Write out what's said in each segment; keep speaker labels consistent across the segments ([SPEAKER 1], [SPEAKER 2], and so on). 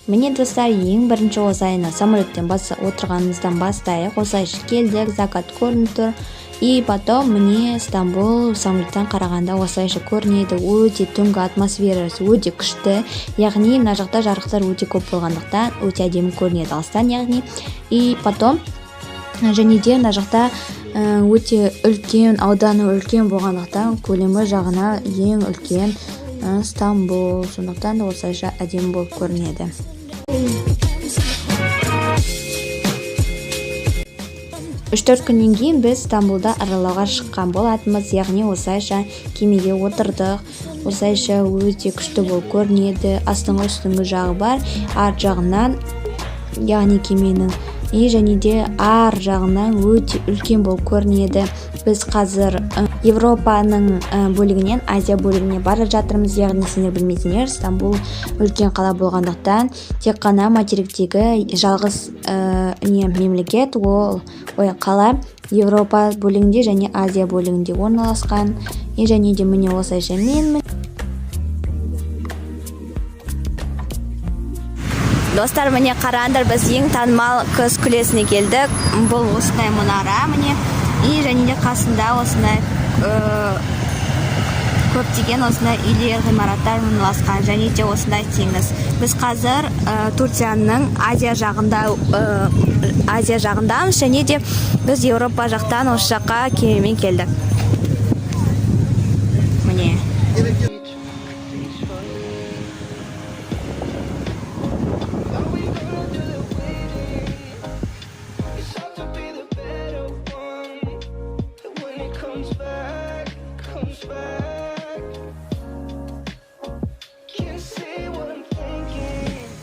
[SPEAKER 1] Міне достар, ең бірінші осылайына самолеттен отырғанымыздан бастайық. Осылайша келдік, закат көрініп тұр. И потом міне Стамбул самолеттен қарағанда осылайша көрінеді. Өте түнгі атмосферасы өте күшті. Яғни мына жақта жарықтар өте көп болғандықтан өте әдемі көрінеді алыстан, яғни. И потом және де мына жақта өте үлкен, ауданы үлкен болғандықтан көлемі жағына ең үлкен Стамбул. Сондықтан да осылайша әдемі болып көрінеді. Үш-төрт күннен кейін біз Стамбулда аралауға шыққан болатынбыз, яғни осылайша кемеге отырдық. Осылайша өте күшті болып көрінеді. Астыңғы үстіңгі жағы бар, ар жағынан, яғни кеменің және де ар жағынан өте үлкен болып көрінеді. Біз қазір Европаның бөлігінен Азия бөлігіне бара жатырмыз, яғни сендер білмесеңдер, Стамбул үлкен қала болғандықтан тек қана материктегі жалғыз мемлекет, ол қала Европа бөлігінде және Азия бөлігінде орналасқан. Және де міне осылайша мен достар, міне қараңдар, біз ең танымал күз күлесіне келдік. Бұл осындай мұнара міне. И және де қасында осындай көптеген осындай үйлер, ғимараттар орналасқан, және де осындай теңіз. Біз қазір Турцияның Азия жағындамыз, және де біз Европа жақтан осы жаққа кемемен келдік. Міне.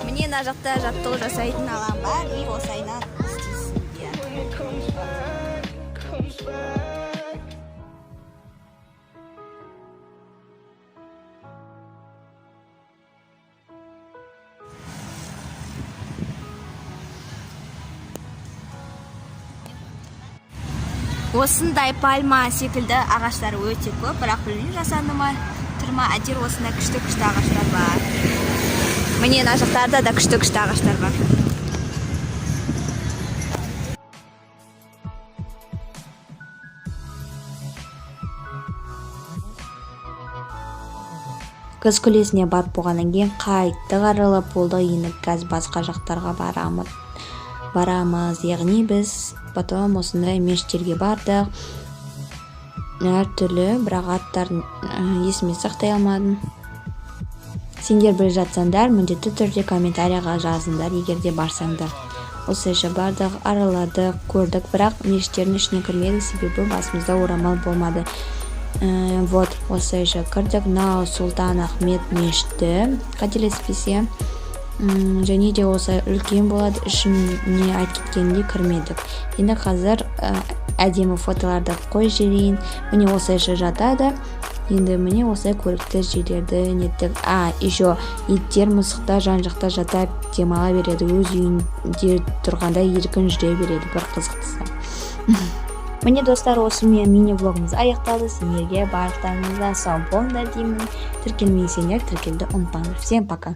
[SPEAKER 1] Міне мына жақта жаттығу жасайтын алаң бар, и осылайынан істейсіңдер. Осындай пальма секілді ағаштар өте көп, бірақ білмеймін жасанды ма, тұрма, әйтеуір осындай күшті ағаштар бар. Міне мына жақтарда да күшті ағаштар бар. Күз күлесіне барып болғаннан кейін қайттық, аралап болдық, енді қазір басқа жақтарға барамыз. Яғни біз потом осындай мешіттерге бардық. Әртүрлі, бірақ аттарын есіме сақтай алмадым. Сендер біліп жатсаңдар, міндетті түрде комментарияға жазыңдар, егер де барсаңдар. Осылайша бардық, араладық, көрдік, бірақ мешіттердің ішіне кірмедік, себебі басымызда орамал болмады. Вот, осылайша кірдік. Нау Сұлтан Ахмет мешіті, қателеспесем, және де осылай үлкен болады, ішіне айтып кеткенде кірмедік. Енді қазір әдемі фотоларды қойып жіберейін. Міне осылайша жатады. Енді міне осылай көрікті жерлерді неттік. Еще иттер, мысықтар жан-жақта жатап демала береді. Өз үйінде тұрғанда еркін жүре береді, бір қызықтысы. Міне достар, осымен мини-влогымыз аяқталды. Сендерге барлықтарыңызға сау болыңдар деймін. Тіркелмесеңдер, тіркелуді ұмытпаңдар. Всем пока.